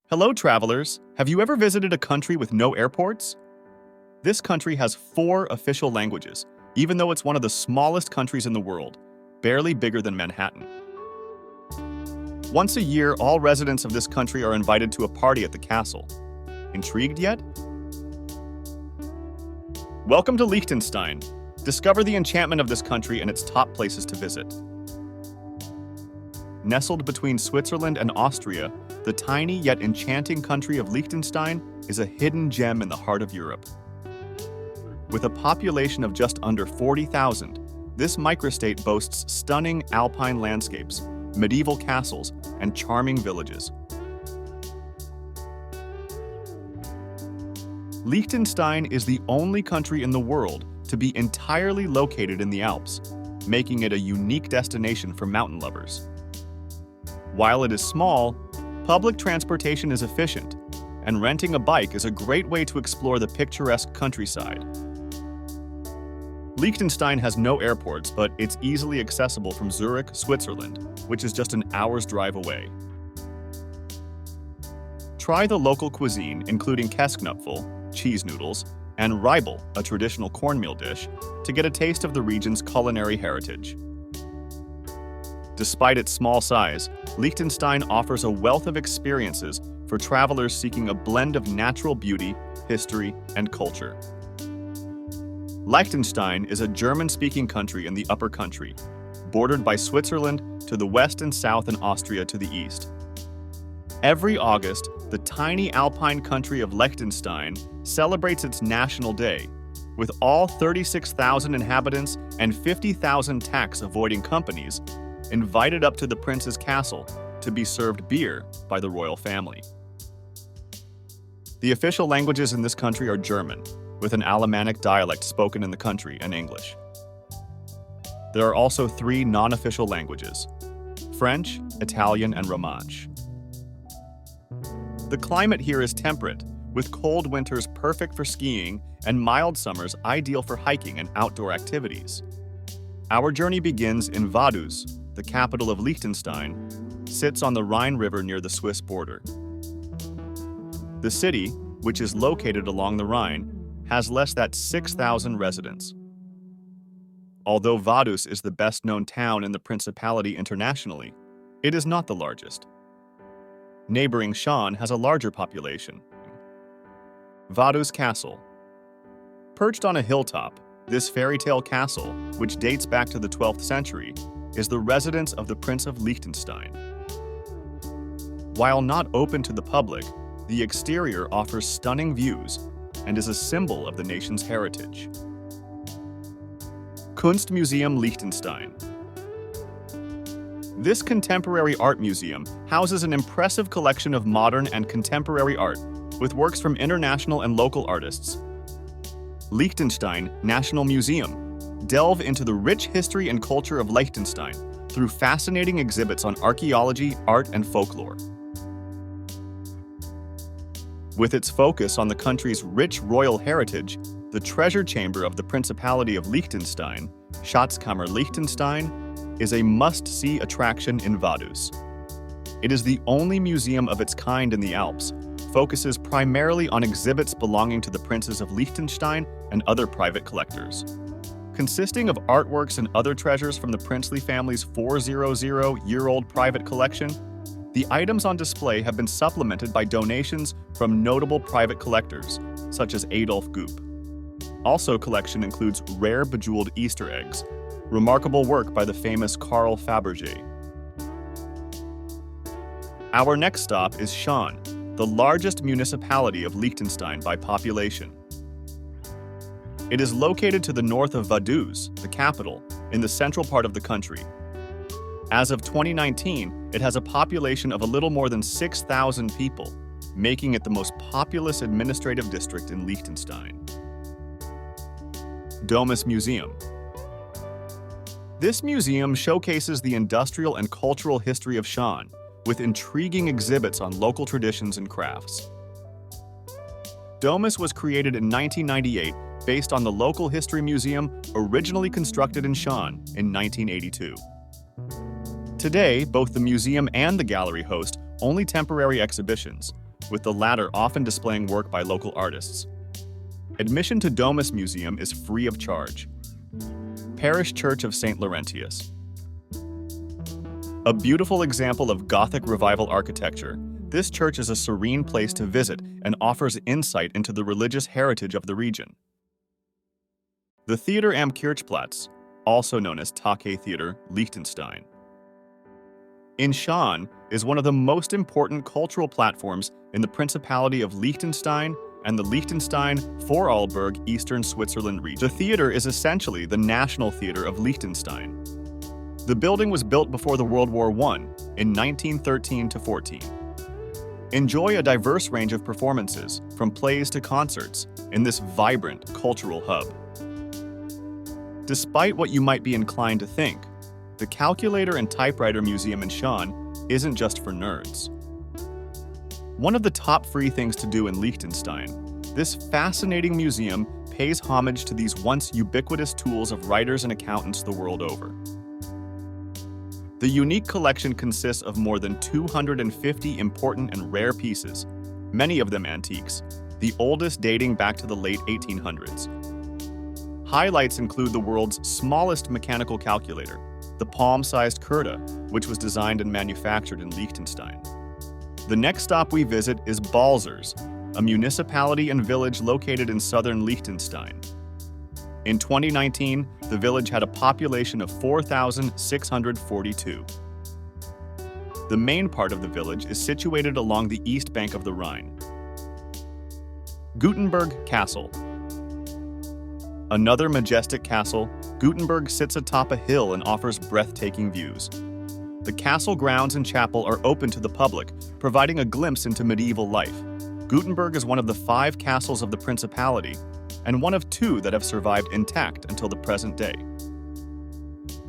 Hello, travelers. Have you ever visited a country with no airports? This country has 4 official languages, even though it's one of the smallest countries in the world, barely bigger than Manhattan. Once a year, all residents of this country are invited to a party at the castle. Intrigued yet? Welcome to Liechtenstein. Discover the enchantment of this country and its top places to visit. Nestled between Switzerland and Austria, the tiny yet enchanting country of Liechtenstein is a hidden gem in the heart of Europe. With a population of just under 40,000, this microstate boasts stunning alpine landscapes, medieval castles, and charming villages. Liechtenstein is the only country in the world to be entirely located in the Alps, making it a unique destination for mountain lovers. While it is small, public transportation is efficient, and renting a bike is a great way to explore the picturesque countryside. Liechtenstein has no airports, but it's easily accessible from Zurich, Switzerland, which is just an hour's drive away. Try the local cuisine, including Käseknöpfel, cheese noodles, and Reibel, a traditional cornmeal dish, to get a taste of the region's culinary heritage. Despite its small size, Liechtenstein offers a wealth of experiences for travelers seeking a blend of natural beauty, history, and culture. Liechtenstein is a German-speaking country in the upper country, bordered by Switzerland to the west and south and Austria to the east. Every August, the tiny alpine country of Liechtenstein celebrates its National Day, with all 36,000 inhabitants and 50,000 tax-avoiding companies invited up to the prince's castle to be served beer by the royal family. The official languages in this country are German, with an Alemannic dialect spoken in the country, and English. There are also 3 non-official languages: French, Italian, and Romansh. The climate here is temperate, with cold winters perfect for skiing and mild summers ideal for hiking and outdoor activities. Our journey begins in Vaduz. The capital of Liechtenstein sits on the Rhine River near the Swiss border. The city, which is located along the Rhine, has less than 6,000 residents. Although Vaduz is the best-known town in the Principality internationally, it is not the largest. Neighboring Schaan has a larger population. Vaduz Castle. Perched on a hilltop, this fairy tale castle, which dates back to the 12th century, is the residence of the Prince of Liechtenstein. While not open to the public, the exterior offers stunning views and is a symbol of the nation's heritage. Kunstmuseum Liechtenstein. This contemporary art museum houses an impressive collection of modern and contemporary art with works from international and local artists. Liechtenstein National Museum. Delve into the rich history and culture of Liechtenstein through fascinating exhibits on archaeology, art, and folklore. With its focus on the country's rich royal heritage, the treasure chamber of the Principality of Liechtenstein, Schatzkammer Liechtenstein, is a must-see attraction in Vaduz. It is the only museum of its kind in the Alps, focuses primarily on exhibits belonging to the princes of Liechtenstein and other private collectors. Consisting of artworks and other treasures from the princely family's 400-year-old private collection, the items on display have been supplemented by donations from notable private collectors, such as Adolf Goop. Also, collection includes rare bejeweled Easter eggs, remarkable work by the famous Carl Fabergé. Our next stop is Schaan, the largest municipality of Liechtenstein by population. It is located to the north of Vaduz, the capital, in the central part of the country. As of 2019, it has a population of a little more than 6,000 people, making it the most populous administrative district in Liechtenstein. Domus Museum. This museum showcases the industrial and cultural history of Schaan, with intriguing exhibits on local traditions and crafts. Domus was created in 1998 based on the local history museum originally constructed in Schaan in 1982. Today, both the museum and the gallery host only temporary exhibitions, with the latter often displaying work by local artists. Admission to Domus Museum is free of charge. Parish Church of St. Laurentius. A beautiful example of Gothic Revival architecture, this church is a serene place to visit and offers insight into the religious heritage of the region. The Theater am Kirchplatz, also known as Take Theater, Liechtenstein. In Schaan is one of the most important cultural platforms in the Principality of Liechtenstein and the Liechtenstein, Vorarlberg, Eastern Switzerland region. The theater is essentially the national theater of Liechtenstein. The building was built before the World War I in 1913-14. Enjoy a diverse range of performances, from plays to concerts, in this vibrant cultural hub. Despite what you might be inclined to think, the Calculator and Typewriter Museum in Schaan isn't just for nerds. One of the top free things to do in Liechtenstein, this fascinating museum pays homage to these once ubiquitous tools of writers and accountants the world over. The unique collection consists of more than 250 important and rare pieces, many of them antiques, the oldest dating back to the late 1800s. Highlights include the world's smallest mechanical calculator, the palm-sized Kurta, which was designed and manufactured in Liechtenstein. The next stop we visit is Balzers, a municipality and village located in southern Liechtenstein. In 2019, the village had a population of 4,642. The main part of the village is situated along the east bank of the Rhine. Gutenberg Castle. Another majestic castle, Gutenberg sits atop a hill and offers breathtaking views. The castle grounds and chapel are open to the public, providing a glimpse into medieval life. Gutenberg is one of the 5 castles of the Principality, and one of 2 that have survived intact until the present day.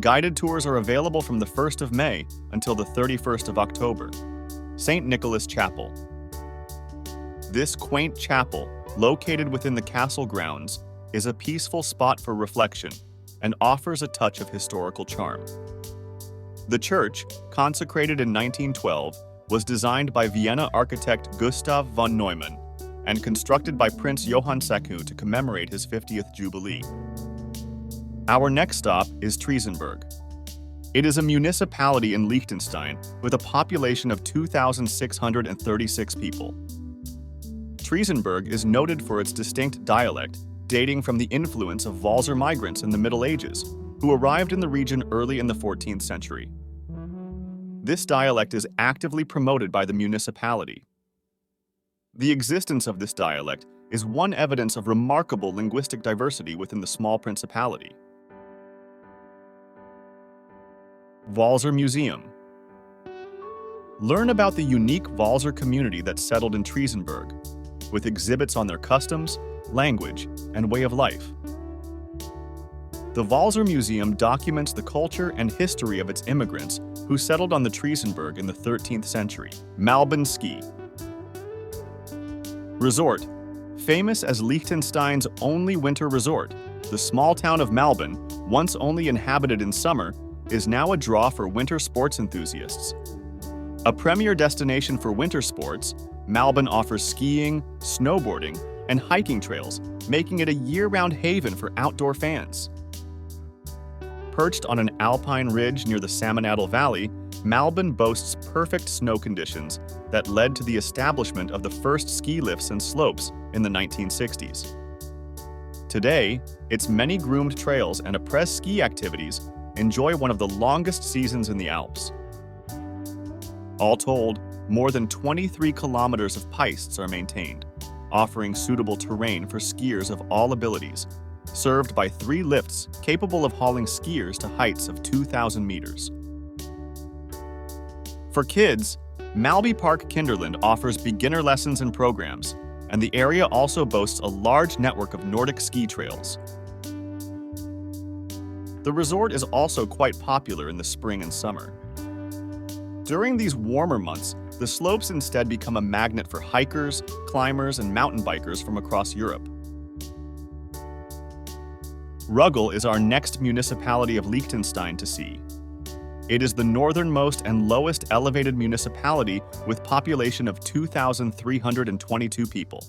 Guided tours are available from the 1st of May until the 31st of October. St. Nicholas Chapel. This quaint chapel, located within the castle grounds, is a peaceful spot for reflection and offers a touch of historical charm. The church, consecrated in 1912, was designed by Vienna architect Gustav von Neumann and constructed by Prince Johann II to commemorate his 50th Jubilee. Our next stop is Triesenberg. It is a municipality in Liechtenstein with a population of 2,636 people. Triesenberg is noted for its distinct dialect, dating from the influence of Walser migrants in the Middle Ages, who arrived in the region early in the 14th century. This dialect is actively promoted by the municipality. The existence of this dialect is one evidence of remarkable linguistic diversity within the small principality. Walser Museum. Learn about the unique Walser community that settled in Triesenberg, with exhibits on their customs, language, and way of life. The Walser Museum documents the culture and history of its immigrants who settled on the Triesenberg in the 13th century. Malbun Ski. Resort. Famous as Liechtenstein's only winter resort, the small town of Malbun, once only inhabited in summer, is now a draw for winter sports enthusiasts. A premier destination for winter sports, Malbun offers skiing, snowboarding, and hiking trails, making it a year-round haven for outdoor fans. Perched on an alpine ridge near the Salmonadal Valley, Malbun boasts perfect snow conditions that led to the establishment of the first ski lifts and slopes in the 1960s. Today, its many groomed trails and après-ski activities enjoy one of the longest seasons in the Alps. All told, more than 23 kilometers of pistes are maintained, offering suitable terrain for skiers of all abilities, served by 3 lifts capable of hauling skiers to heights of 2,000 meters. For kids, Malby Park Kinderland offers beginner lessons and programs, and the area also boasts a large network of Nordic ski trails. The resort is also quite popular in the spring and summer. During these warmer months, the slopes instead become a magnet for hikers, climbers, and mountain bikers from across Europe. Ruggel is our next municipality of Liechtenstein to see. It is the northernmost and lowest elevated municipality with population of 2,322 people.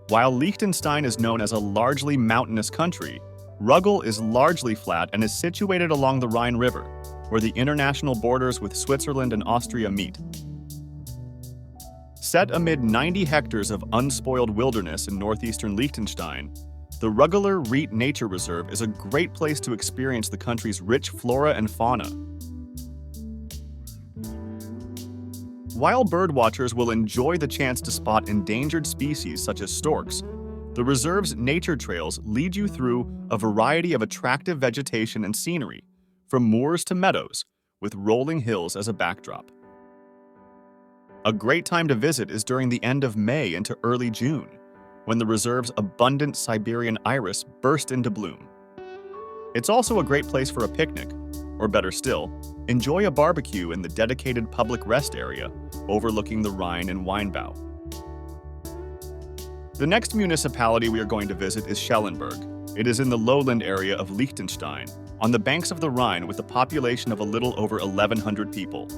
While Liechtenstein is known as a largely mountainous country, Ruggell is largely flat and is situated along the Rhine River, where the international borders with Switzerland and Austria meet. Set amid 90 hectares of unspoiled wilderness in northeastern Liechtenstein, the Ruggeler Riet Nature Reserve is a great place to experience the country's rich flora and fauna. While birdwatchers will enjoy the chance to spot endangered species such as storks, the reserve's nature trails lead you through a variety of attractive vegetation and scenery, from moors to meadows, with rolling hills as a backdrop. A great time to visit is during the end of May into early June, when the reserve's abundant Siberian iris burst into bloom. It's also a great place for a picnic, or better still, enjoy a barbecue in the dedicated public rest area overlooking the Rhine and Weinbau. The next municipality we are going to visit is Schellenberg. It is in the lowland area of Liechtenstein, on the banks of the Rhine with a population of a little over 1,100 people.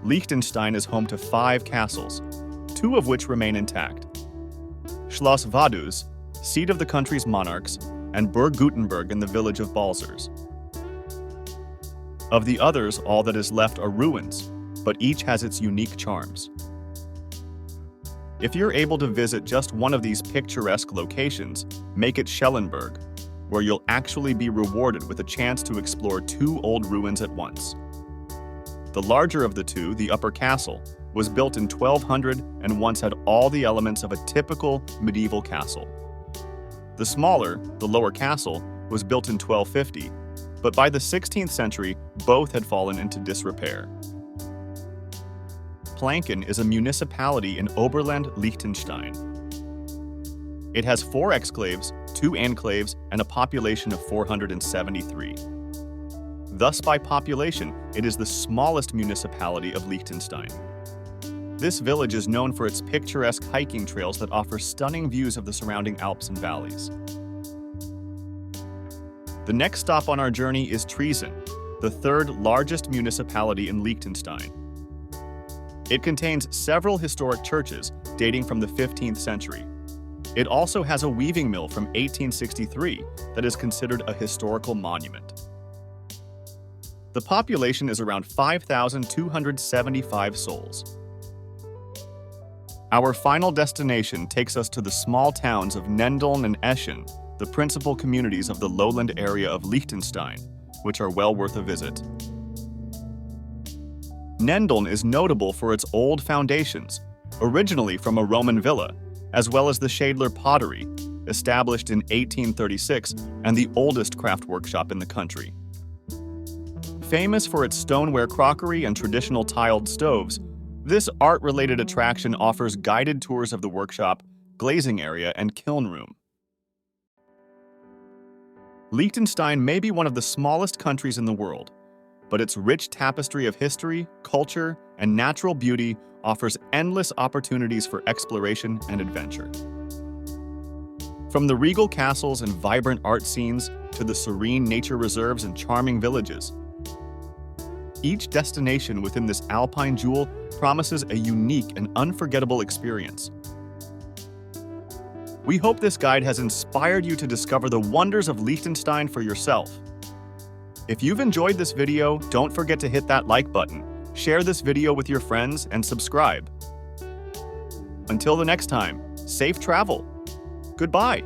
Liechtenstein is home to 5 castles, 2 of which remain intact. Schloss Vaduz, seat of the country's monarchs, and Burg Gutenberg in the village of Balzers. Of the others, all that is left are ruins, but each has its unique charms. If you're able to visit just one of these picturesque locations, make it Schellenberg, where you'll actually be rewarded with a chance to explore 2 old ruins at once. The larger of the 2, the Upper Castle, was built in 1200 and once had all the elements of a typical medieval castle. The smaller, the Lower Castle, was built in 1250, but by the 16th century, both had fallen into disrepair. Planken is a municipality in Oberland, Liechtenstein. It has 4 exclaves, 2 enclaves, and a population of 473. Thus, by population, it is the smallest municipality of Liechtenstein. This village is known for its picturesque hiking trails that offer stunning views of the surrounding Alps and valleys. The next stop on our journey is Triesen, the 3rd largest municipality in Liechtenstein. It contains several historic churches dating from the 15th century. It also has a weaving mill from 1863 that is considered a historical monument. The population is around 5,275 souls. Our final destination takes us to the small towns of Nendeln and Eschen, the principal communities of the lowland area of Liechtenstein, which are well worth a visit. Nendeln is notable for its old foundations, originally from a Roman villa, as well as the Schädler pottery, established in 1836 and the oldest craft workshop in the country. Famous for its stoneware crockery and traditional tiled stoves, this art-related attraction offers guided tours of the workshop, glazing area, and kiln room. Liechtenstein may be one of the smallest countries in the world, but its rich tapestry of history, culture, and natural beauty offers endless opportunities for exploration and adventure. From the regal castles and vibrant art scenes to the serene nature reserves and charming villages, each destination within this alpine jewel promises a unique and unforgettable experience. We hope this guide has inspired you to discover the wonders of Liechtenstein for yourself. If you've enjoyed this video, don't forget to hit that like button, share this video with your friends, and subscribe. Until the next time, safe travel. Goodbye.